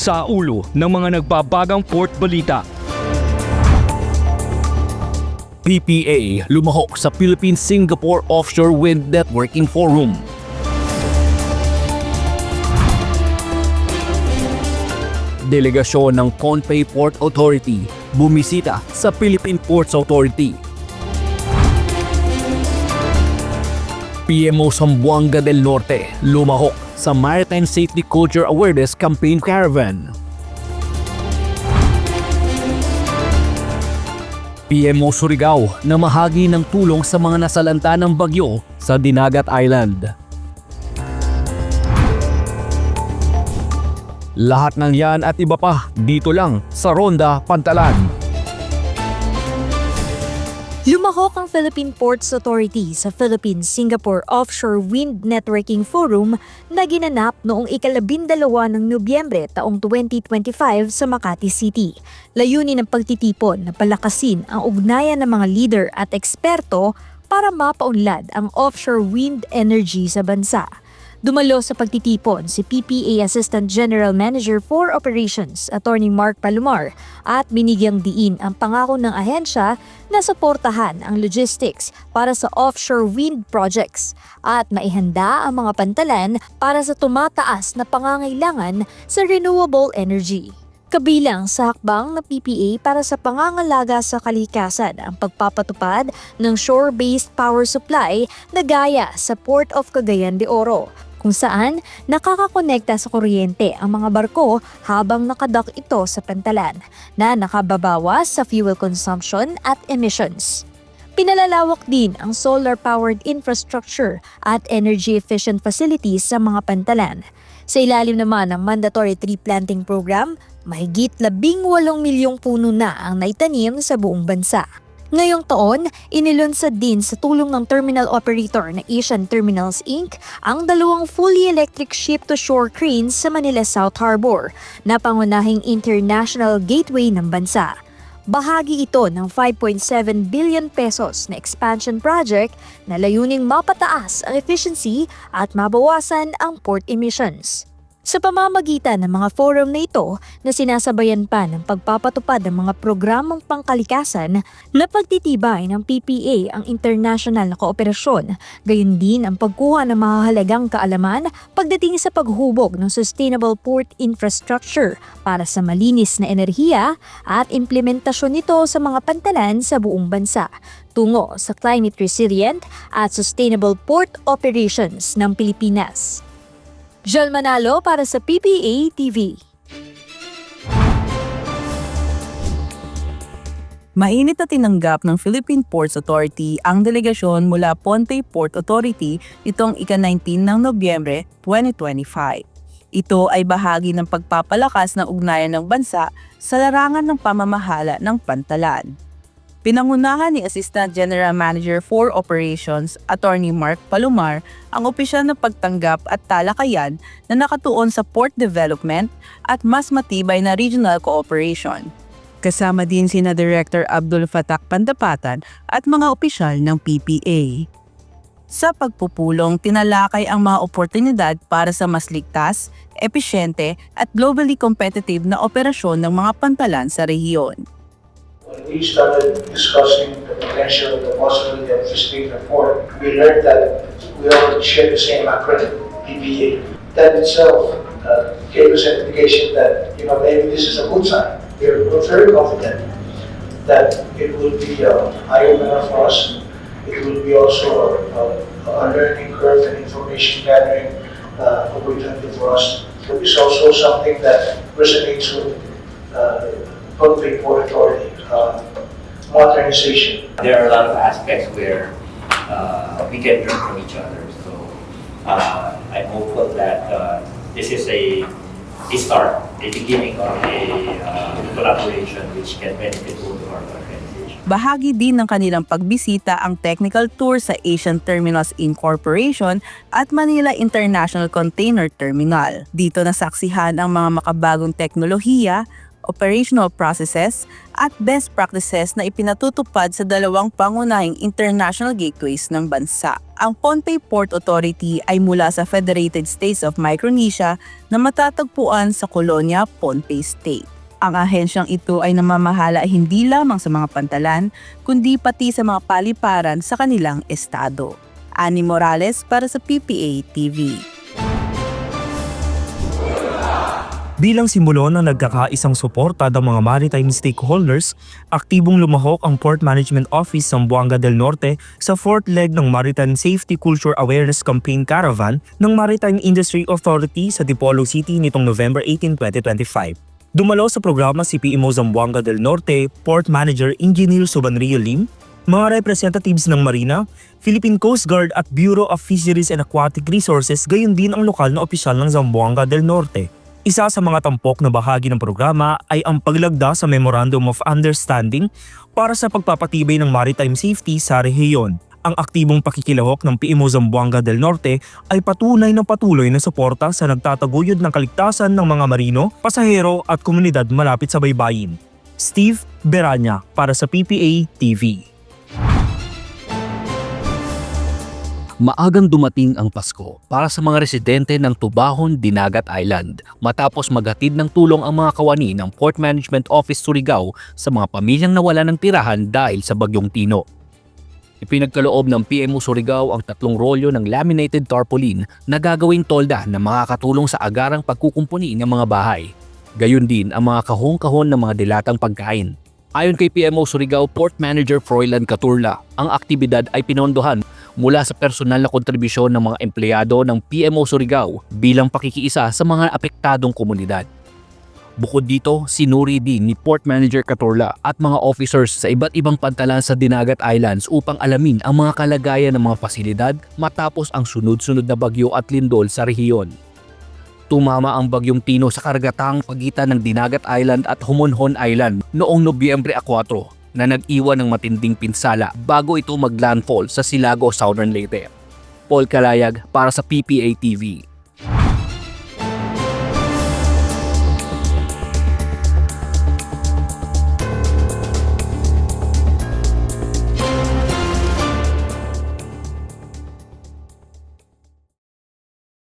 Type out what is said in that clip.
sa ulo ng mga nagbabagang port balita. PPA lumahok sa Philippine-Singapore Offshore Wind Networking Forum. Delegasyon ng Conpay Port Authority bumisita sa Philippine Ports Authority. PMO Zamboanga del Norte lumahok sa Maritime Safety Culture Awareness Campaign Caravan. PMO Surigao namahagi ng tulong sa mga nasalanta ng bagyo sa Dinagat Island. Lahat ng yan at iba pa dito lang sa Ronda Pantalan. Lumahok ang Philippine Ports Authority sa Philippine-Singapore Offshore Wind Networking Forum na ginanap noong ika-12 ng Nobyembre taong 2025 sa Makati City. Layunin ng pagtitipon na palakasin ang ugnayan ng mga leader at eksperto para mapaunlad ang offshore wind energy sa bansa. Dumalo sa pagtitipon si PPA Assistant General Manager for Operations, Attorney Mark Palomar, at binigyang diin ang pangako ng ahensya na suportahan ang logistics para sa offshore wind projects at maihanda ang mga pantalan para sa tumataas na pangangailangan sa renewable energy. Kabilang sa hakbang na PPA para sa pangangalaga sa kalikasan ang pagpapatupad ng shore-based power supply na gaya sa Port of Cagayan de Oro, kung saan nakakakonekta sa kuryente ang mga barko habang nakadock ito sa pantalan na nakababawas sa fuel consumption at emissions. Pinalalawak din ang solar-powered infrastructure at energy-efficient facilities sa mga pantalan. Sa ilalim naman ng mandatory tree planting program, mahigit 18 milyong puno na ang naitanim sa buong bansa. Ngayong taon, inilunsad din sa tulong ng terminal operator na Asian Terminals Inc. ang 2 fully electric ship-to-shore cranes sa Manila South Harbor na pangunahing international gateway ng bansa. Bahagi ito ng 5.7 billion pesos na expansion project na layuning mapataas ang efficiency at mabawasan ang port emissions. Sa pamamagitan ng mga forum na ito na sinasabayan pa ng pagpapatupad ng mga programang pangkalikasan na pagtitibay ng PPA ang international na kooperasyon, gayon din ang pagkuha ng mahahalagang kaalaman pagdating sa paghubog ng sustainable port infrastructure para sa malinis na enerhiya at implementasyon nito sa mga pantalan sa buong bansa tungo sa climate resilient at sustainable port operations ng Pilipinas. Jel Manalo para sa PPA TV. Mainit na tinanggap ng Philippine Ports Authority ang delegasyon mula Pontey Port Authority itong ika-19 ng Nobyembre 2025. Ito ay bahagi ng pagpapalakas ng ugnayan ng bansa sa larangan ng pamamahala ng pantalan. Pinangunahan ni Assistant General Manager for Operations, Attorney Mark Palomar, ang opisyal na pagtanggap at talakayan na nakatuon sa port development at mas matibay na regional cooperation. Kasama din sina Director Abdul Fatak Pandapatan at mga opisyal ng PPA. Sa pagpupulong, tinalakay ang mga oportunidad para sa mas ligtas, episyente at globally competitive na operasyon ng mga pantalan sa rehiyon. When we started discussing the potential, the possibility of visiting the port, we learned that we all share the same acronym, PPA. That itself gave us an indication that, maybe this is a good sign. We're very confident that it will be an eye-opener for us. It will be also a learning curve and information gathering opportunity for us. But it's also something that resonates with Public Port Authority. Modernization. There are a lot of aspects where we can learn from each other. So I'm hopeful that this is a start, a beginning of a collaboration which can benefit both of our organizations. Bahagi din ng kanilang pagbisita ang technical tour sa Asian Terminals Incorporation at Manila International Container Terminal. Dito nasaksihan ang mga makabagong teknolohiya, operational processes at best practices na ipinatutupad sa 2 pangunahing international gateways ng bansa. Ang Pohnpei Port Authority ay mula sa Federated States of Micronesia na matatagpuan sa kolonya Pohnpei State. Ang ahensyang ito ay namamahala hindi lamang sa mga pantalan, kundi pati sa mga paliparan sa kanilang estado. Ani Morales para sa PPA TV. Bilang simbolo ng nagkakaisang suporta ng mga maritime stakeholders, aktibong lumahok ang Port Management Office Zamboanga del Norte sa fourth leg ng Maritime Safety Culture Awareness Campaign Caravan ng Maritime Industry Authority sa Dipolo City nitong November 18, 2025. Dumalo sa programa si PMO Zamboanga del Norte, Port Manager Engineer Subanrio Lim, mga representatives ng Marina, Philippine Coast Guard at Bureau of Fisheries and Aquatic Resources, gayon din ang lokal na opisyal ng Zamboanga del Norte. Isa sa mga tampok na bahagi ng programa ay ang paglagda sa Memorandum of Understanding para sa pagpapatibay ng maritime safety sa rehiyon. Ang aktibong pakikilahok ng PMO Zamboanga del Norte ay patunay na patuloy na suporta sa nagtataguyod ng kaligtasan ng mga marino, pasahero at komunidad malapit sa baybayin. Steve Beranya para sa PPA TV. Maagang dumating ang Pasko para sa mga residente ng Tubahon, Dinagat Island matapos maghatid ng tulong ang mga kawani ng Port Management Office Surigao sa mga pamilyang nawala ng tirahan dahil sa Bagyong Tino. Ipinagkaloob ng PMO Surigao ang 3 rolyo ng laminated tarpaulin na gagawing tolda na makakatulong sa agarang pagkukumpuni ng mga bahay. Gayon din ang mga kahon-kahon ng mga dilatang pagkain. Ayon kay PMO Surigao Port Manager Froilan Caturla, ang aktibidad ay pinondohan mula sa personal na kontribusyon ng mga empleyado ng PMO Surigao bilang pakikiisa sa mga apektadong komunidad. Bukod dito, sinuri din ni Port Manager Caturla at mga officers sa iba't ibang pantalan sa Dinagat Islands upang alamin ang mga kalagayan ng mga pasilidad matapos ang sunod-sunod na bagyo at lindol sa rehiyon. Tumama ang Bagyong Tino sa karagatang pagitan ng Dinagat Island at Homonhon Island noong Nobyembre 4 na nag-iwan ng matinding pinsala bago ito maglandfall sa Silago, Southern Leyte. Paul Calayag para sa PPA TV.